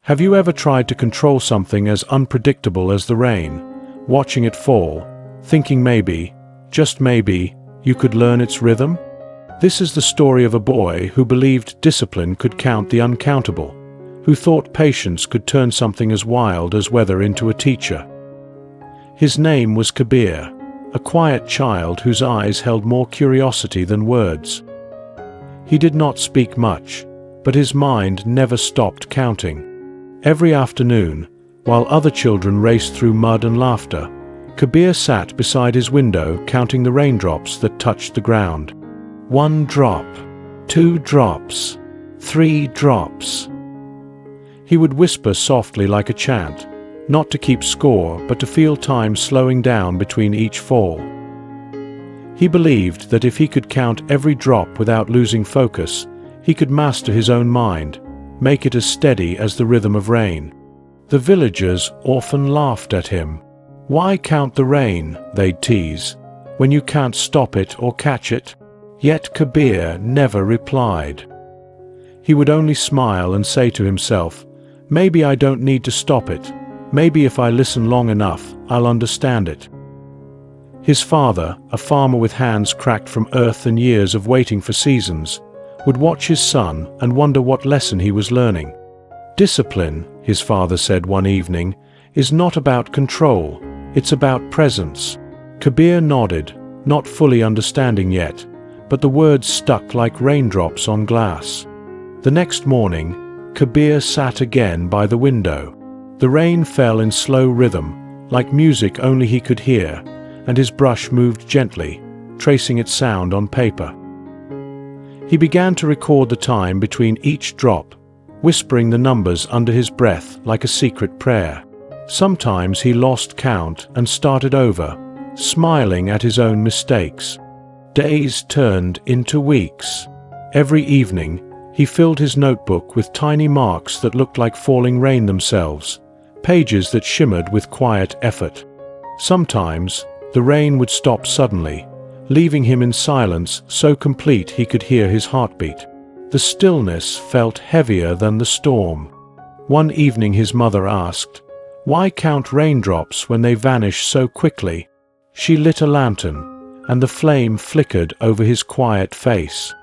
Have you ever tried to control something as unpredictable as the rain, watching it fall, thinking maybe, just maybe, you could learn its rhythm? This is the story of a boy who believed discipline could count the uncountable, who thought patience could turn something as wild as weather into a teacher. His name was Kabir, a quiet child whose eyes held more curiosity than words. He did not speak much, but his mind never stopped counting. Every afternoon, while other children raced through mud and laughter, Kabir sat beside his window counting the raindrops that touched the ground. 1 drop, 2 drops, 3 drops. He would whisper softly like a chant, not to keep score but to feel time slowing down between each fall. He believed that if he could count every drop without losing focus, he could master his own mind, make it as steady as the rhythm of rain. The villagers often laughed at him. "Why count the rain?" they'd tease, "when you can't stop it or catch it?" Yet Kabir never replied. He would only smile and say to himself, "Maybe I don't need to stop it. Maybe if I listen long enough, I'll understand it." His father, a farmer with hands cracked from earth and years of waiting for seasons, would watch his son and wonder what lesson he was learning. "Discipline," his father said one evening, "is not about control, it's about presence." Kabir nodded, not fully understanding yet, but the words stuck like raindrops on glass. The next morning, Kabir sat again by the window. The rain fell in slow rhythm, like music only he could hear, and his brush moved gently, tracing its sound on paper. He began to record the time between each drop, whispering the numbers under his breath like a secret prayer. Sometimes he lost count and started over, smiling at his own mistakes. Days turned into weeks. Every evening, he filled his notebook with tiny marks that looked like falling rain themselves, pages that shimmered with quiet effort. Sometimes, the rain would stop suddenly, leaving him in silence so complete he could hear his heartbeat. The stillness felt heavier than the storm. One evening his mother asked, "Why count raindrops when they vanish so quickly?" She lit a lantern, and the flame flickered over his quiet face.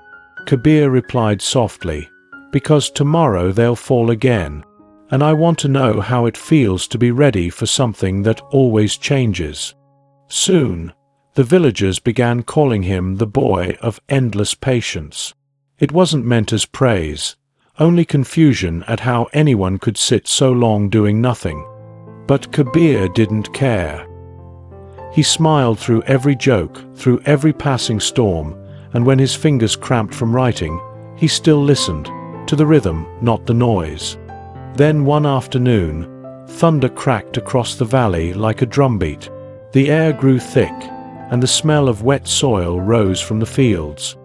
Kabir replied softly, "Because tomorrow they'll fall again, and I want to know how it feels to be ready for something that always changes." Soon, the villagers began calling him the boy of endless patience. It wasn't meant as praise, only confusion at how anyone could sit so long doing nothing. But Kabir didn't care. He smiled through every joke, through every passing storm, and when his fingers cramped from writing, he still listened, to the rhythm, not the noise. Then one afternoon, thunder cracked across the valley like a drumbeat. The air grew thick, and the smell of wet soil rose from the fields.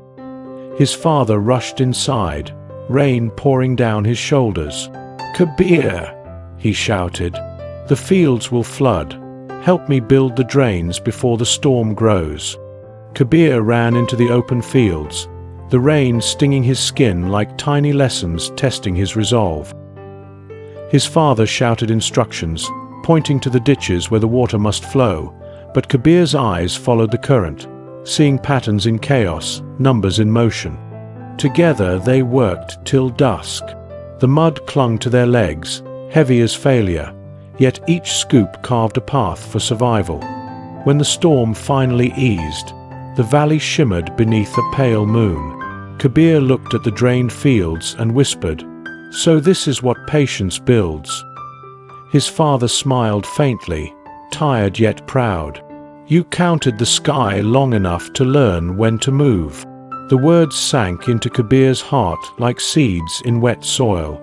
His father rushed inside, rain pouring down his shoulders. "Kabir," he shouted, "the fields will flood. Help me build the drains before the storm grows." Kabir ran into the open fields, the rain stinging his skin like tiny lessons testing his resolve. His father shouted instructions, pointing to the ditches where the water must flow, but Kabir's eyes followed the current, seeing patterns in chaos, numbers in motion. Together they worked till dusk. The mud clung to their legs, heavy as failure, yet each scoop carved a path for survival. When the storm finally eased, the valley shimmered beneath a pale moon. Kabir looked at the drained fields and whispered, "So this is what patience builds." His father smiled faintly, tired yet proud. "You counted the sky long enough to learn when to move." The words sank into Kabir's heart like seeds in wet soil.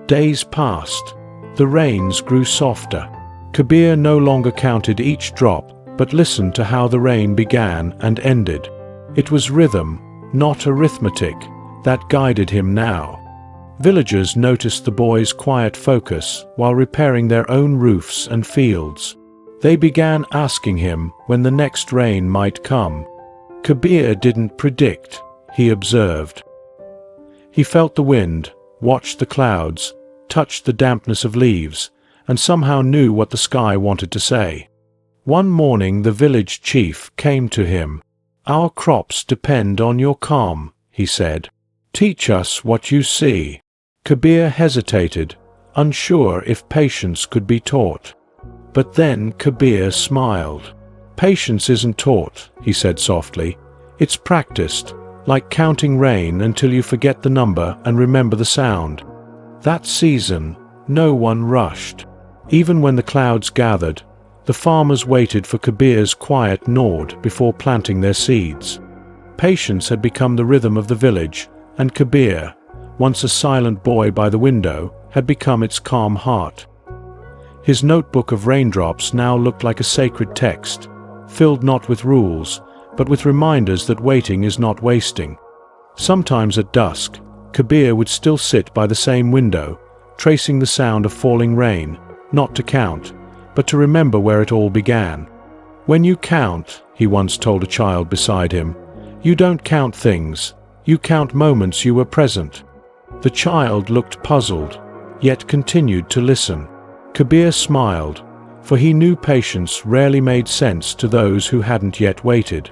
Days passed. The rains grew softer. Kabir no longer counted each drop, but listened to how the rain began and ended. It was rhythm, not arithmetic, that guided him now. Villagers noticed the boy's quiet focus while repairing their own roofs and fields. They began asking him when the next rain might come. Kabir didn't predict, he observed. He felt the wind, watched the clouds, touched the dampness of leaves, and somehow knew what the sky wanted to say. One morning the village chief came to him. "Our crops depend on your calm," he said. "Teach us what you see." Kabir hesitated, unsure if patience could be taught. But then Kabir smiled. "Patience isn't taught," he said softly. "It's practiced, like counting rain until you forget the number and remember the sound." That season, no one rushed. Even when the clouds gathered, the farmers waited for Kabir's quiet nod before planting their seeds. Patience had become the rhythm of the village, and Kabir, once a silent boy by the window, had become its calm heart. His notebook of raindrops now looked like a sacred text, filled not with rules, but with reminders that waiting is not wasting. Sometimes at dusk, Kabir would still sit by the same window, tracing the sound of falling rain, not to count, but to remember where it all began. "When you count," he once told a child beside him, "you don't count things, you count moments you were present." The child looked puzzled, yet continued to listen. Kabir smiled, for he knew patience rarely made sense to those who hadn't yet waited.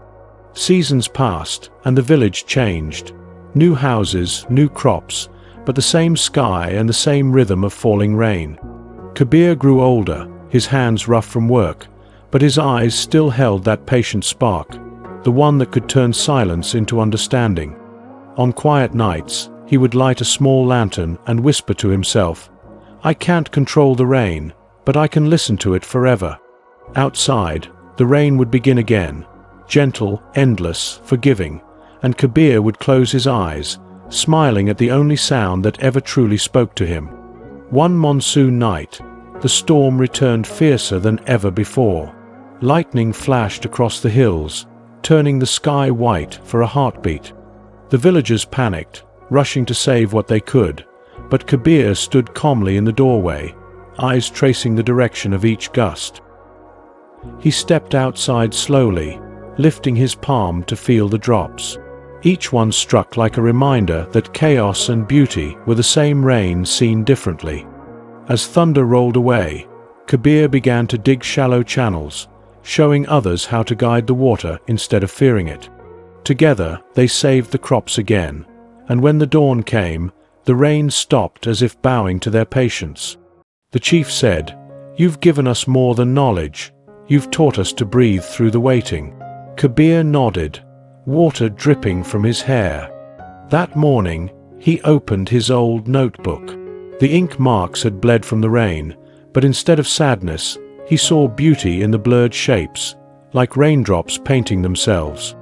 Seasons passed, and the village changed. New houses, new crops, but the same sky and the same rhythm of falling rain. Kabir grew older, his hands rough from work, but his eyes still held that patient spark, the one that could turn silence into understanding. On quiet nights, he would light a small lantern and whisper to himself, "I can't control the rain, but I can listen to it forever." Outside, the rain would begin again, gentle, endless, forgiving, and Kabir would close his eyes, smiling at the only sound that ever truly spoke to him. One monsoon night, the storm returned fiercer than ever before. Lightning flashed across the hills, turning the sky white for a heartbeat. The villagers panicked, rushing to save what they could, but Kabir stood calmly in the doorway, eyes tracing the direction of each gust. He stepped outside slowly, lifting his palm to feel the drops. Each one struck like a reminder that chaos and beauty were the same rain seen differently. As thunder rolled away, Kabir began to dig shallow channels, showing others how to guide the water instead of fearing it. Together, they saved the crops again, and when the dawn came, the rain stopped as if bowing to their patience. The chief said, "You've given us more than knowledge. You've taught us to breathe through the waiting." Kabir nodded, water dripping from his hair. That morning, he opened his old notebook. The ink marks had bled from the rain, but instead of sadness, he saw beauty in the blurred shapes, like raindrops painting themselves.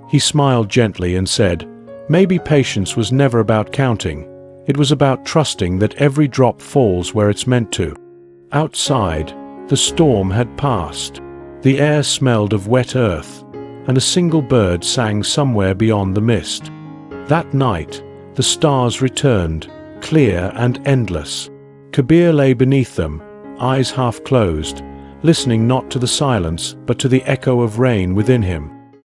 He smiled gently and said, "Maybe patience was never about counting. It was about trusting that every drop falls where it's meant to." Outside, the storm had passed. The air smelled of wet earth, and a single bird sang somewhere beyond the mist. That night, the stars returned, clear and endless. Kabir lay beneath them, eyes half closed, listening not to the silence but to the echo of rain within him.